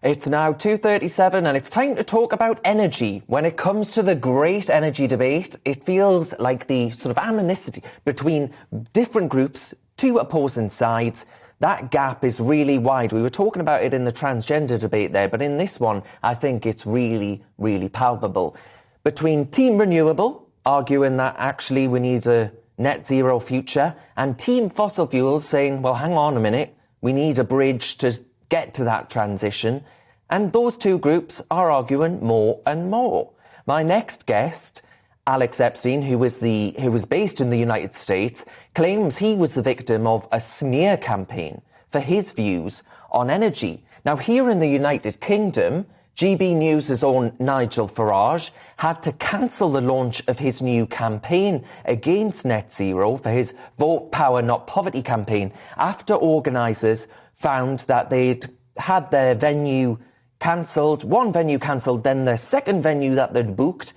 It's now 2:37 and it's time to talk about energy. When it comes to the great energy debate, it feels like the sort of animosity between different groups, two opposing sides. That gap is really wide. We were talking about it in the transgender debate there, but in this one, I think it's really, really palpable. Between Team Renewable, arguing that actually we need a net zero future, and Team Fossil Fuels saying, well, hang on a minute, we need a bridge to get to that transition. And those two groups are arguing more and more. My next guest, Alex Epstein, who was based in the United States, claims he was the victim of a smear campaign for his views on energy. Now, here in the United Kingdom, GB News' own Nigel Farage had to cancel the launch of his new campaign against net zero for his Vote Power Not Poverty campaign after organisers found that they'd had their venue cancelled, one venue cancelled, then their second venue that they'd booked.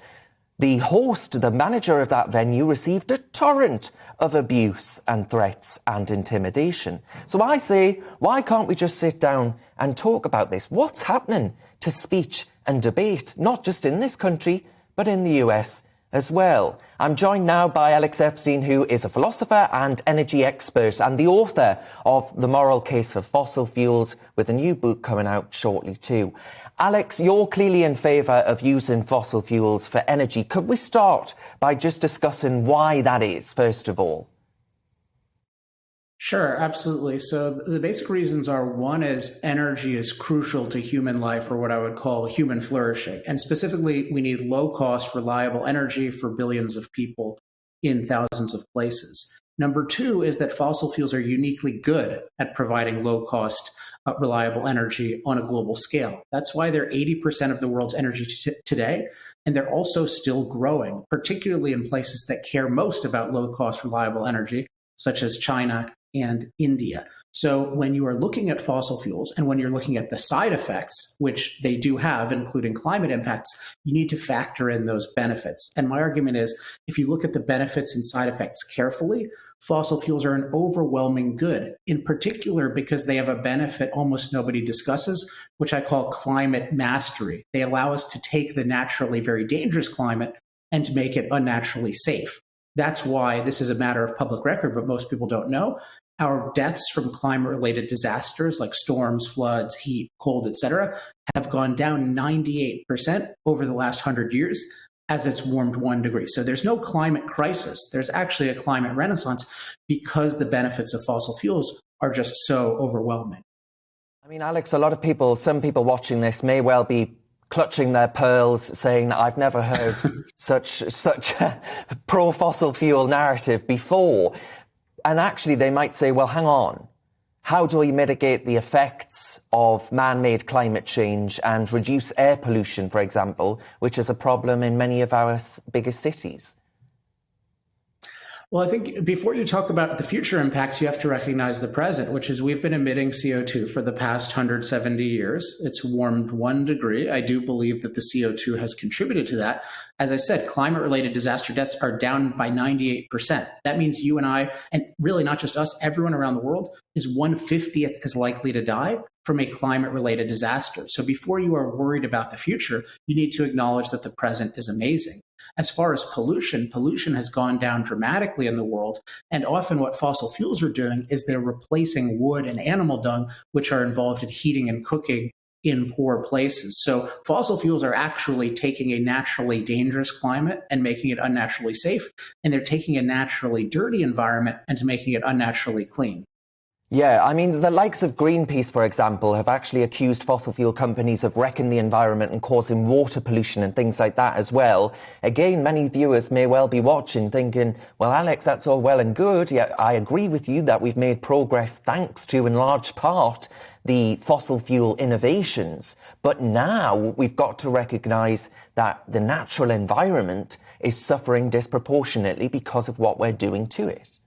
The host, the manager of that venue, received a torrent of abuse and threats and intimidation. So I say, why can't we just sit down and talk about this? What's happening to speech and debate, not just in this country, but in the US as well? I'm joined now by Alex Epstein, who is a philosopher and energy expert and the author of The Moral Case for Fossil Fuels, with a new book coming out shortly too. Alex, you're clearly in favour of using fossil fuels for energy. Could we start by just discussing why that is, first of all? Sure, absolutely. So the basic reasons are, one is energy is crucial to human life, or what I would call human flourishing. And specifically, we need low-cost, reliable energy for billions of people in thousands of places. Number two is that fossil fuels are uniquely good at providing low-cost, reliable energy on a global scale. That's why they're 80% of the world's energy today, and they're also still growing, particularly in places that care most about low-cost, reliable energy, such as China and India. So when you are looking at fossil fuels and when you're looking at the side effects, which they do have, including climate impacts, you need to factor in those benefits. And my argument is, if you look at the benefits and side effects carefully, fossil fuels are an overwhelming good, in particular because they have a benefit almost nobody discusses, which I call climate mastery. They allow us to take the naturally very dangerous climate and to make it unnaturally safe. That's why this is a matter of public record, but most people don't know. Our deaths from climate-related disasters like storms, floods, heat, cold, etc., have gone down 98% over the last 100 years as it's warmed 1 degree. So there's no climate crisis. There's actually a climate renaissance because the benefits of fossil fuels are just so overwhelming. I mean, Alex, a lot of people, some people watching this may well be clutching their pearls, saying that I've never heard such a pro-fossil fuel narrative before. And actually, they might say, well, hang on. How do we mitigate the effects of man-made climate change and reduce air pollution, for example, which is a problem in many of our biggest cities? Well, I think before you talk about the future impacts, you have to recognize the present, which is we've been emitting CO2 for the past 170 years. It's warmed 1 degree. I do believe that the CO2 has contributed to that. As I said, climate-related disaster deaths are down by 98%. That means you and I, and really not just us, everyone around the world, is 1/50th as likely to die from a climate-related disaster. So before you are worried about the future, you need to acknowledge that the present is amazing. As far as pollution has gone down dramatically in the world. And often what fossil fuels are doing is they're replacing wood and animal dung, which are involved in heating and cooking in poor places. So fossil fuels are actually taking a naturally dangerous climate and making it unnaturally safe. And they're taking a naturally dirty environment and making it unnaturally clean. Yeah, I mean, the likes of Greenpeace, for example, have actually accused fossil fuel companies of wrecking the environment and causing water pollution and things like that as well. Again, many viewers may well be watching thinking, well, Alex, that's all well and good. Yeah, I agree with you that we've made progress thanks to, in large part, the fossil fuel innovations. But now we've got to recognise that the natural environment is suffering disproportionately because of what we're doing to it.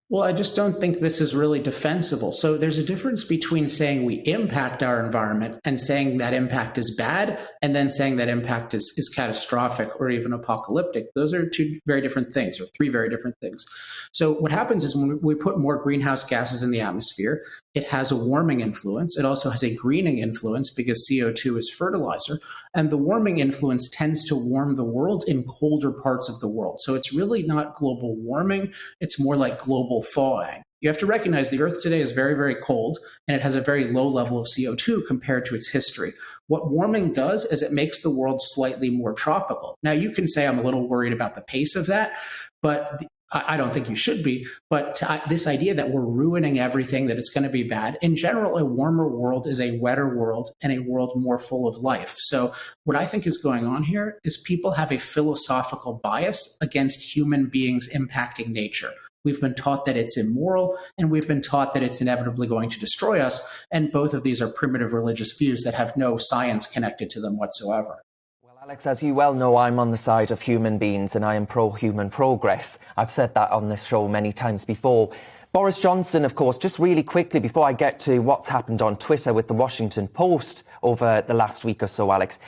Well, I just don't think this is really defensible. So there's a difference between saying we impact our environment and saying that impact is bad, and then saying that impact is catastrophic or even apocalyptic. Those are two very different things, or three very different things. So what happens is when we put more greenhouse gases in the atmosphere, it has a warming influence. It also has a greening influence because CO2 is fertilizer. And the warming influence tends to warm the world in colder parts of the world. So it's really not global warming. It's more like global thawing. You have to recognize the Earth today is very, very cold, and it has a very low level of CO2 compared to its history. What warming does is it makes the world slightly more tropical. Now, you can say I'm a little worried about the pace of that, but I don't think you should be. But this idea that we're ruining everything, that it's going to be bad, in general, a warmer world is a wetter world and a world more full of life. So what I think is going on here is people have a philosophical bias against human beings impacting nature. We've been taught that it's immoral, and we've been taught that it's inevitably going to destroy us. And both of these are primitive religious views that have no science connected to them whatsoever. Well, Alex, as you well know, I'm on the side of human beings and I am pro-human progress. I've said that on this show many times before. Boris Johnson, of course, just really quickly before I get to what's happened on Twitter with the Washington Post over the last week or so, Alex,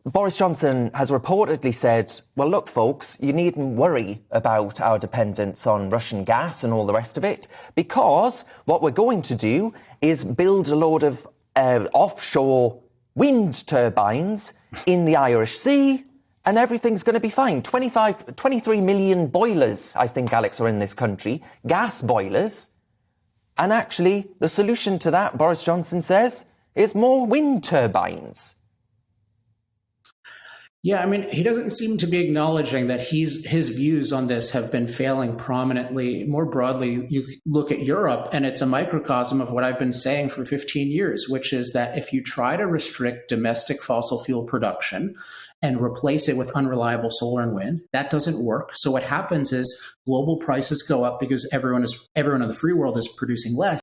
Boris Johnson has reportedly said, well, look, folks, you needn't worry about our dependence on Russian gas and all the rest of it, because what we're going to do is build a load of offshore wind turbines in the Irish Sea, and everything's going to be fine. 23 million boilers, I think, Alex, are in this country, gas boilers. And actually, the solution to that, Boris Johnson says, is more wind turbines. Yeah, I mean, he doesn't seem to be acknowledging that his views on this have been failing prominently. More broadly, you look at Europe, and it's a microcosm of what I've been saying for 15 years, which is that if you try to restrict domestic fossil fuel production and replace it with unreliable solar and wind, that doesn't work. So what happens is global prices go up because everyone in the free world is producing less,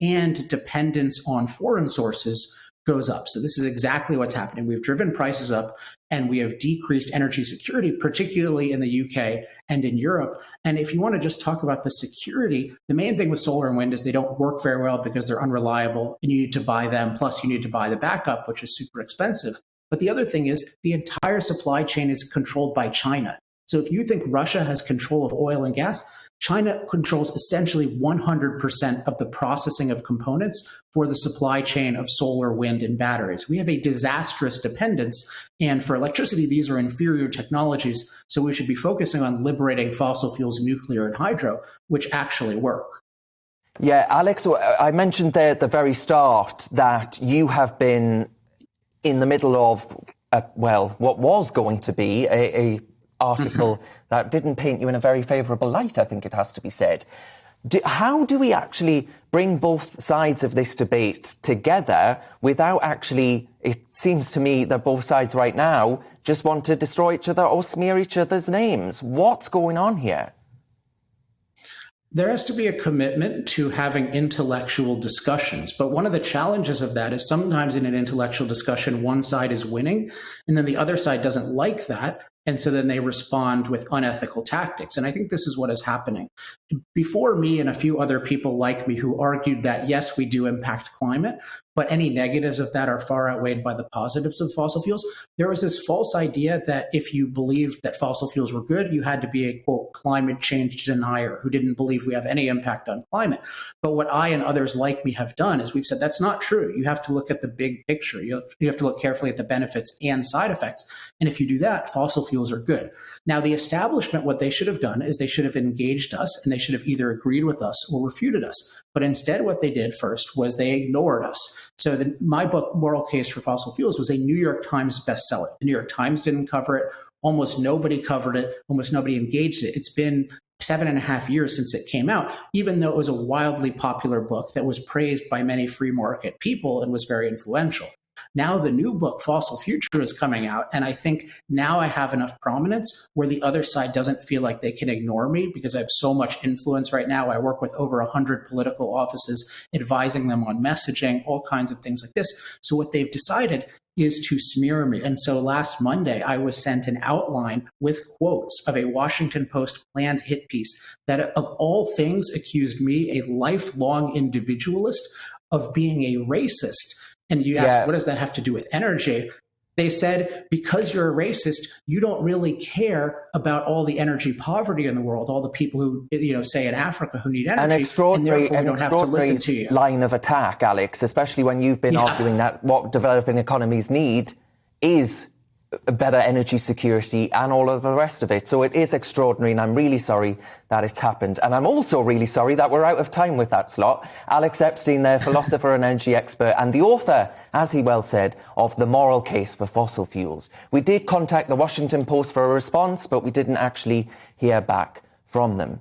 and dependence on foreign sources goes up. So this is exactly what's happening. We've driven prices up and we have decreased energy security, particularly in the UK and in Europe. And if you want to just talk about the security, the main thing with solar and wind is they don't work very well because they're unreliable and you need to buy them. Plus you need to buy the backup, which is super expensive. But the other thing is the entire supply chain is controlled by China. So if you think Russia has control of oil and gas, China controls essentially 100% of the processing of components for the supply chain of solar, wind, and batteries. We have a disastrous dependence. And for electricity, these are inferior technologies. So we should be focusing on liberating fossil fuels, nuclear, and hydro, which actually work. Yeah, Alex, I mentioned there at the very start that you have been in the middle of, what was going to be a article that didn't paint you in a very favourable light, I think it has to be said. How do we actually bring both sides of this debate together without actually, it seems to me that both sides right now just want to destroy each other or smear each other's names? What's going on here? There has to be a commitment to having intellectual discussions. But one of the challenges of that is sometimes in an intellectual discussion, one side is winning, and then the other side doesn't like that. And so then they respond with unethical tactics. And I think this is what is happening. Before me and a few other people like me who argued that, yes, we do impact climate, but any negatives of that are far outweighed by the positives of fossil fuels. There was this false idea that if you believed that fossil fuels were good, you had to be a, quote, climate change denier who didn't believe we have any impact on climate. But what I and others like me have done is we've said that's not true. You have to look at the big picture. You have to look carefully at the benefits and side effects. And if you do that, fossil fuels are good. Now, the establishment, what they should have done is they should have engaged us and they should have either agreed with us or refuted us. But instead, what they did first was they ignored us. So my book, Moral Case for Fossil Fuels, was a New York Times bestseller. The New York Times didn't cover it. Almost nobody covered it. Almost nobody engaged it. It's been 7.5 years since it came out, even though it was a wildly popular book that was praised by many free market people and was very influential. Now the new book, Fossil Future, is coming out, and I think now I have enough prominence where the other side doesn't feel like they can ignore me because I have so much influence right now. I work with over 100 political offices, advising them on messaging, all kinds of things like this. So what they've decided is to smear me. And so last Monday, I was sent an outline with quotes of a Washington Post planned hit piece that, of all things, accused me, a lifelong individualist, of being a racist. And you ask, what does that have to do with energy? They said, because you're a racist, you don't really care about all the energy poverty in the world, all the people who, say in Africa who need energy, and therefore we don't have to listen to you. Line of attack, Alex, especially when you've been arguing that what developing economies need is better energy security and all of the rest of it. So it is extraordinary, and I'm really sorry that it's happened. And I'm also really sorry that we're out of time with that slot. Alex Epstein there, philosopher and energy expert, and the author, as he well said, of The Moral Case for Fossil Fuels. We did contact the Washington Post for a response, but we didn't actually hear back from them.